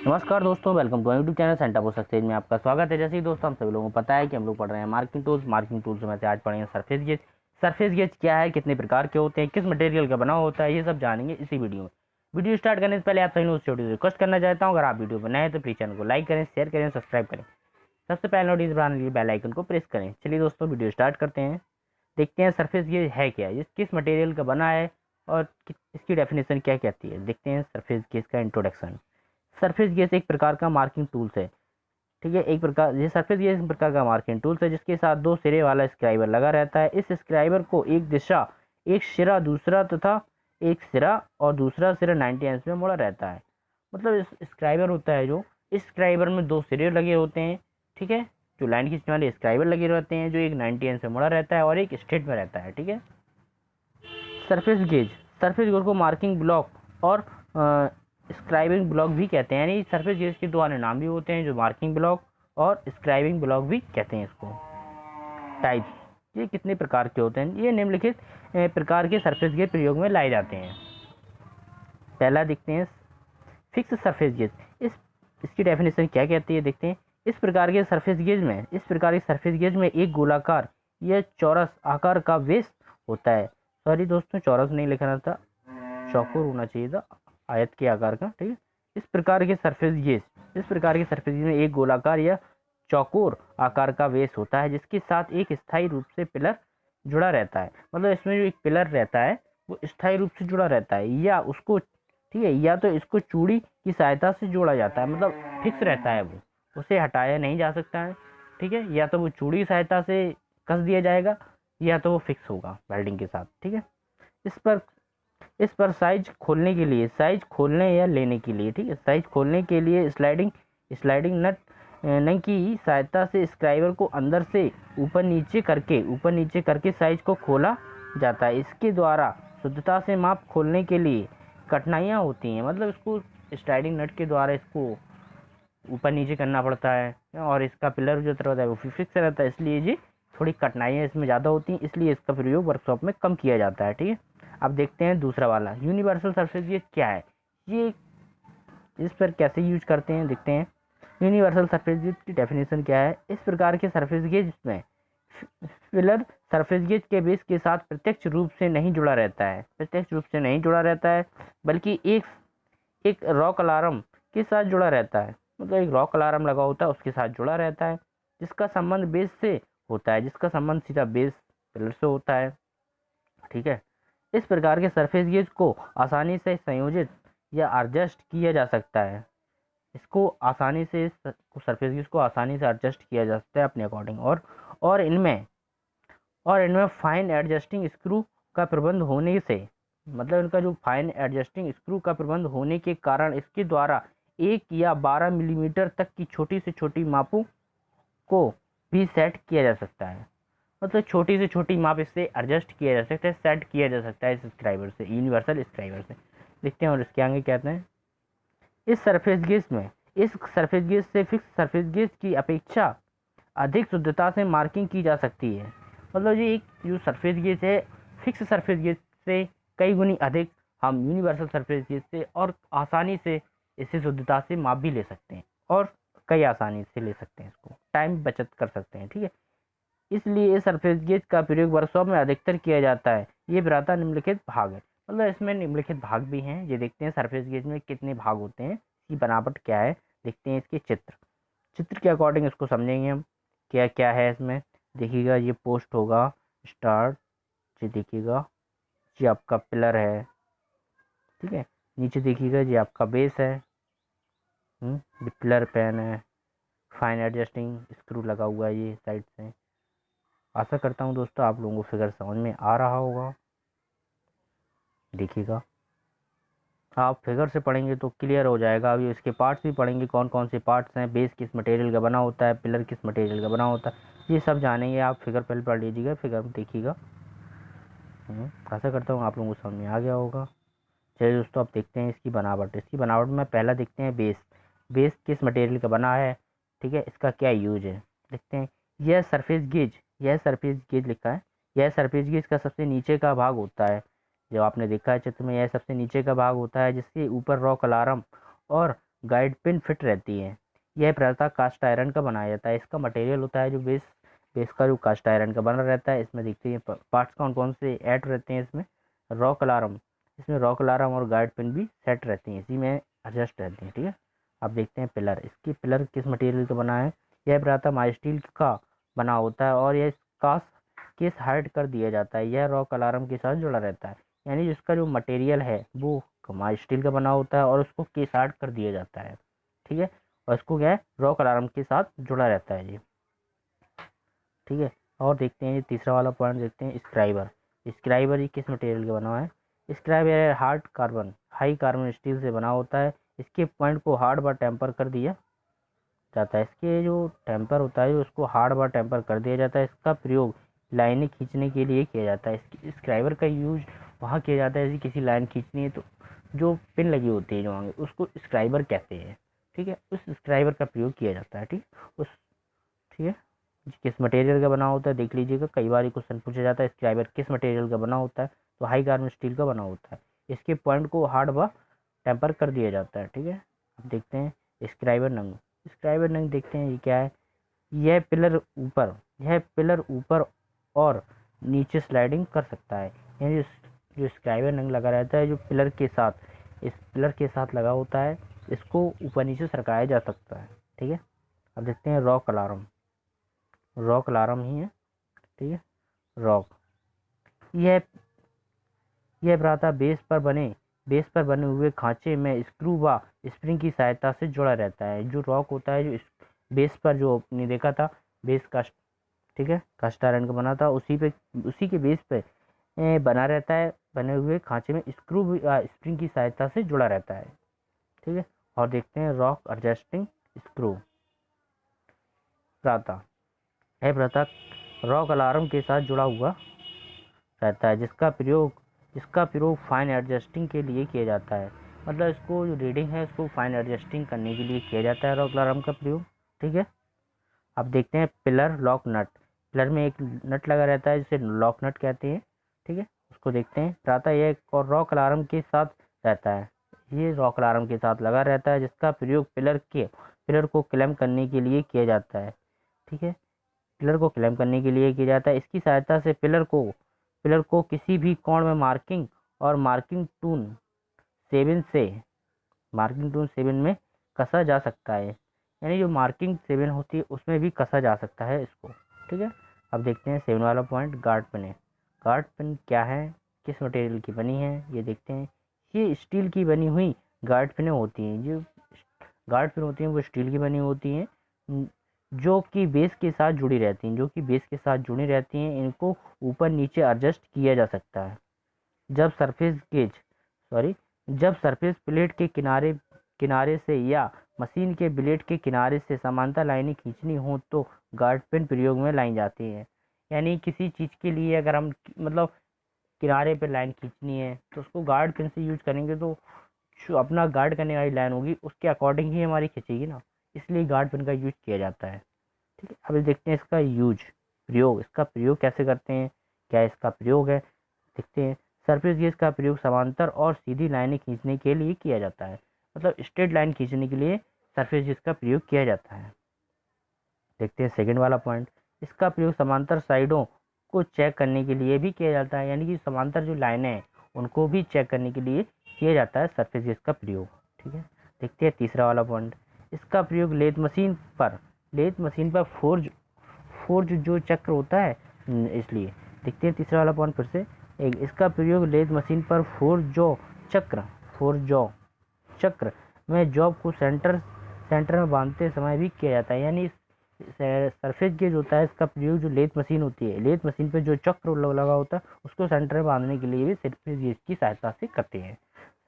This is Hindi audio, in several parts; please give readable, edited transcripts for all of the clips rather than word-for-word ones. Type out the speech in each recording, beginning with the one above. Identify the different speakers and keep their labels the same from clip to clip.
Speaker 1: नमस्कार दोस्तों, welcome to YouTube channel centre for success में आपका स्वागत है। जैसे ही दोस्तों हम सभी लोगों को पता है कि हम लोग पढ़ रहे हैं मार्किंग टूल्स में से आज पढ़ेंगे सरफेस गेज। सरफेस गेज क्या है, कितने प्रकार के होते हैं, किस मटेरियल का बना होता है, ये सब जानेंगे इसी वीडियो में। वीडियो स्टार्ट करने से पहले आप सभी लोगों से छोटी सी रिक्वेस्ट करना चाहता हूँ, अगर आप वीडियो पर नए हैं तो प्लीज चैनल को लाइक करें, शेयर करें, सब्सक्राइब करें। सबसे पहले नोटिस बनाने के लिए बेल आइकन को प्रेस करें। चलिए दोस्तों वीडियो स्टार्ट करते हैं। देखते हैं सरफेस गेज है क्या, ये किस मटेरियल का बना है और इसकी डेफिनेशन क्या कहती है। देखते हैं सरफेस गेज का इंट्रोडक्शन। सरफेस गेज एक प्रकार का मार्किंग टूल्स है। ठीक है, ये सरफेस गेज एक प्रकार का मार्किंग टूल्स है जिसके साथ दो सिरे वाला स्क्राइबर लगा रहता है। इस स्क्राइबर को एक सिरा दूसरा तथा एक सिरा और दूसरा सिरा 90 अंश में मुड़ा रहता है। मतलब इस स्क्राइबर होता है, जो इस स्क्राइबर में दो सिरे लगे होते हैं। ठीक है, जो लाइन खींचने वाले स्क्राइबर लगे रहते हैं, जो एक 90 अंश में मुड़ा रहता है और एक स्ट्रेट में रहता है। ठीक है, सरफेस गेज को मार्किंग ब्लॉक और स्क्राइबिंग ब्लॉक भी कहते हैं। यानी सरफेस गेज के दो अन्य नाम भी होते हैं, जो मार्किंग ब्लॉक और स्क्राइबिंग ब्लॉक भी कहते हैं इसको। टाइप्स, ये कितने प्रकार के होते हैं, ये निम्नलिखित प्रकार के सरफेस गेज प्रयोग में लाए जाते हैं। पहला देखते हैं फिक्स सरफेस गेज। इसकी डेफिनेशन क्या कहती है, देखते हैं। इस प्रकार के सरफेस गेज में एक गोलाकार या चौरस आकार का बेस होता है। सॉरी दोस्तों, चौरस नहीं लिखना था, चौकोर होना चाहिए था, आयत के आकार का। ठीक है, इस प्रकार के सरफेस गेज में एक गोलाकार या चौकोर आकार का बेस होता है जिसके साथ एक स्थायी रूप से पिलर जुड़ा रहता है। मतलब इसमें जो एक पिलर रहता है वो स्थायी रूप से जुड़ा रहता है, या उसको, ठीक है, या तो इसको चूड़ी की सहायता से जोड़ा जाता है, मतलब फिक्स रहता है, वो उसे हटाया नहीं जा सकता है। ठीक है, या तो वो चूड़ी की सहायता से कस दिया जाएगा या तो वो फिक्स होगा वेल्डिंग के साथ। ठीक है, इस पर साइज खोलने या लेने के लिए, ठीक है, साइज खोलने के लिए स्लाइडिंग नट की सहायता से स्क्राइबर को अंदर से ऊपर नीचे करके साइज को खोला जाता है। इसके द्वारा शुद्धता से माप खोलने के लिए कठिनाइयाँ होती हैं। मतलब इसको स्लाइडिंग नट के द्वारा इसको ऊपर नीचे करना पड़ता है और इसका पिलर जो रहता है वो फिक्स रहता है, इसलिए जी थोड़ी कठिनाइयाँ इसमें ज़्यादा होती हैं, इसलिए इसका प्रयोग वर्कशॉप में कम किया जाता है। ठीक है, अब देखते हैं दूसरा वाला यूनिवर्सल सरफेस गेज क्या है, ये इस पर कैसे यूज करते हैं, देखते हैं। यूनिवर्सल सरफेस गेज की डेफिनेशन क्या है। इस प्रकार के सरफेस गेज में फिलर सरफेस गेज के बेस के साथ प्रत्यक्ष रूप से नहीं जुड़ा रहता है, बल्कि एक रॉक अलार्म के साथ जुड़ा रहता है। मतलब एक रॉक अलार्म लगा होता है, उसके साथ जुड़ा रहता है, जिसका संबंध बेस से होता है, जिसका संबंध सीधा बेस पिलर से होता है। ठीक है, इस प्रकार के सरफेस गेज को आसानी से संयोजित या एडजस्ट किया जा सकता है। सरफेस गेज को आसानी से एडजस्ट किया जा सकता है अपने अकॉर्डिंग, और इनमें फाइन एडजस्टिंग स्क्रू का प्रबंध होने से, मतलब इनका जो फाइन एडजस्टिंग स्क्रू का प्रबंध होने के कारण इसके द्वारा 1 या 12 मिलीमीटर तक की छोटी से छोटी मापों को भी सेट किया जा सकता है। मतलब छोटी से छोटी माप इससे एडजस्ट किया जा सकता है, सेट किया जा सकता है इस स्क्राइबर से, यूनिवर्सल स्क्राइबर से। देखते हैं और इसके आगे कहते हैं। इस सरफेस गेज से फिक्स सरफेस गेज की अपेक्षा अधिक शुद्धता से मार्किंग की जा सकती है। मतलब ये एक जो सरफेस गेज है, फिक्स सरफेस गेज से कई गुनी अधिक हम यूनिवर्सल सरफेस गेज से और आसानी से इसे शुद्धता से माप भी ले सकते हैं, और कई आसानी से ले सकते हैं, इसको टाइम बचत कर सकते हैं। ठीक है, इसलिए सरफेस गेज का प्रयोग वर्कशॉप में अधिकतर किया जाता है। ये प्रातः निम्नलिखित भाग है, मतलब इसमें निम्नलिखित भाग भी हैं। ये देखते हैं सरफेस गेज में कितने भाग होते हैं, इसकी बनावट क्या है, देखते हैं इसके चित्र के अकॉर्डिंग इसको समझेंगे हम क्या क्या है इसमें। देखिएगा, ये पोस्ट होगा, स्टार्ट, ये देखिएगा ये आपका पिलर है। ठीक है, नीचे देखिएगा ये आपका बेस है, ये पिलर पैन है, फाइन एडजस्टिंग स्क्रू लगा हुआ है ये साइड से। आशा करता हूँ दोस्तों आप लोगों को फिगर समझ में आ रहा होगा। देखिएगा, आप फिगर से पढ़ेंगे तो क्लियर हो जाएगा। अभी इसके पार्ट्स भी पढ़ेंगे, कौन कौन से पार्ट्स हैं, बेस किस मटेरियल का बना होता है, पिलर किस मटेरियल का बना होता है, ये सब जानेंगे। आप फिगर पहले पढ़ लीजिएगा, फिगर देखिएगा। आशा करता हूँ आप लोगों को समझ में आ गया होगा। चलिए दोस्तों, अब देखते हैं इसकी बनावट में पहला देखते हैं बेस किस मटेरियल का बना है। ठीक है, इसका क्या यूज है, देखते हैं। यह सरफेस गेज लिखा है। यह सरफेस गेज का सबसे नीचे का भाग होता है, जो आपने देखा है चित्र में, यह सबसे नीचे का भाग होता है, जिसके ऊपर रॉक अलार्म और गाइड पिन फिट रहती है। यह प्रायतः कास्ट आयरन का बनाया जाता है। इसका मटेरियल होता है जो बेस का जो कास्ट आयरन का बना रहता है। इसमें देखते हैं पार्ट्स कौन कौन से ऐड रहते हैं इसमें। रॉक अलार्म, इसमें रॉक अलार्म और गाइड पिन भी सेट रहती हैं, इसी में एडजस्ट रहती हैं। ठीक है, अब देखते हैं पिलर। इसकी पिलर किस मटेरियल का बना है। यह प्रायतः माइल्ड स्टील का बना होता है और यह कास्ट केस हाइड कर दिया जाता है। यह रॉक अलार्म के साथ जुड़ा रहता है, यानी जिसका जो मटेरियल है वो माइल्ड स्टील का बना होता है और उसको केस हाइड कर दिया जाता है। ठीक है, और इसको क्या है, रॉक अलार्म के साथ जुड़ा रहता है ये। ठीक है, और देखते हैं ये तीसरा वाला पॉइंट देखते हैं, स्क्राइबर। स्क्राइबर ये किस मटेरियल का बना हुआ है। Scriber hard carbon high carbon steel से बना होता है। इसके पॉइंट को हार्ड बार टेम्पर कर दिया जाता है। इसके जो टेम्पर होता है उसको हार्ड बार टेम्पर कर दिया जाता है। इसका प्रयोग लाइनें खींचने के लिए किया जाता है। स्क्राइबर का यूज वहाँ किया जाता है, जैसे किसी लाइन खींचनी है तो जो पिन लगी होती है जो आगे, उसको स्क्राइबर कहते हैं। ठीक है, उस स्क्राइबर का प्रयोग किया जाता है। ठीक है, किस मटेरियल का बना होता है देख लीजिएगा, कई बार क्वेश्चन पूछा जाता है स्क्राइबर किस मटेरियल का बना होता है, तो हाई कार्बन स्टील का बना होता है। इसके पॉइंट को हार्ड व टेम्पर कर दिया जाता है। ठीक है, अब देखते हैं स्क्राइबर नंग। स्क्राइबर नंग देखते हैं ये क्या है। यह पिलर ऊपर और नीचे स्लाइडिंग कर सकता है, यानी जो स्क्राइबर नंग लगा रहता है जो पिलर के साथ लगा होता है, इसको ऊपर नीचे सरकाया जा सकता है। ठीक है, अब देखते हैं रॉक अलार्म ही है। ठीक है, रॉक यह प्रायतः बेस पर बने हुए खांचे में स्क्रू व स्प्रिंग की सहायता से जुड़ा रहता है। जो रॉक होता है जो बेस पर, जो आपने देखा था बेस कास्ट, ठीक है, कास्ट आयरन का बना था, उसी के बेस पे बना रहता है, बने हुए खांचे में स्क्रू स्प्रिंग की सहायता से जुड़ा रहता है। ठीक है, और देखते हैं रॉक एडजस्टिंग स्क्रू। प्रायतः रॉक अलार्म के साथ जुड़ा हुआ रहता है, जिसका प्रयोग फाइन एडजस्टिंग के लिए किया जाता है। मतलब इसको जो रीडिंग है इसको फाइन एडजस्टिंग करने के लिए किया जाता है रॉक अलार्म का प्रयोग। ठीक है, अब देखते हैं पिलर लॉक नट। पिलर में एक नट लगा रहता है जिसे लॉक नट कहते हैं। ठीक है, उसको देखते हैं। प्रायतः यह और रॉक अलार्म के साथ रहता है, ये रॉक अलार्म के साथ लगा रहता है, जिसका प्रयोग पिलर को क्लैम्प करने के लिए किया जाता है। ठीक है, पिलर को क्लैम्प करने के लिए किया जाता है। इसकी सहायता से पिलर को किसी भी कोण में मार्किंग टून 7 में कसा जा सकता है, यानी जो मार्किंग 7 होती है उसमें भी कसा जा सकता है इसको। ठीक है, अब देखते हैं 7 वाला पॉइंट, गार्ड पिन है। गार्ड पिन क्या है, किस मटेरियल की बनी है, ये देखते हैं। ये स्टील की बनी हुई गार्ड पिनें होती हैं। जो गार्ड पिन होती हैं वो स्टील की बनी होती हैं, जो कि बेस के साथ जुड़ी रहती हैं। इनको ऊपर नीचे एडजस्ट किया जा सकता है। जब सरफेस प्लेट के किनारे से या मशीन के ब्लेड के किनारे से समांतर लाइनें खींचनी हो तो गार्ड पिन प्रयोग में लाई जाती है। यानी किसी चीज़ के लिए अगर हम मतलब किनारे पे लाइन खींचनी है तो उसको गार्ड पिन से यूज करेंगे, तो जो अपना गार्ड करने वाली लाइन होगी उसके अकॉर्डिंग ही हमारी खींचेगी ना, इसलिए गार्ड पिन का यूज किया जाता है। ठीक है, अब देखते हैं इसका इसका प्रयोग कैसे करते हैं, क्या इसका प्रयोग है देखते हैं। सरफेस गेज का प्रयोग समांतर और सीधी लाइनें खींचने के लिए किया जाता है। मतलब स्ट्रेट लाइन खींचने के लिए सरफेस गेज का प्रयोग किया जाता है। देखते हैं सेकंड वाला पॉइंट, इसका प्रयोग समांतर साइडों को चेक करने के लिए भी किया जाता है, यानी कि समांतर जो लाइनें हैं उनको भी चेक करने के लिए किया जाता है सरफेस गेज का प्रयोग। ठीक है, देखते हैं तीसरा वाला पॉइंट, इसका प्रयोग लेथ मशीन पर फोर्ज जो चक्र होता है, इसलिए देखते हैं तीसरा वाला पॉइंट फिर से। इसका प्रयोग लेथ मशीन पर फोर्जो चक्र में जॉब को सेंटर में बांधते समय भी किया जाता है। यानी सरफेस गेज होता है, इसका प्रयोग जो लेथ मशीन होती है, लेथ मशीन पे जो चक्र लगा होता है उसको सेंटर में बांधने के लिए भी सरफेस गेज की सहायता से करते हैं,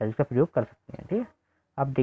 Speaker 1: इसका प्रयोग कर सकते हैं। ठीक है, अब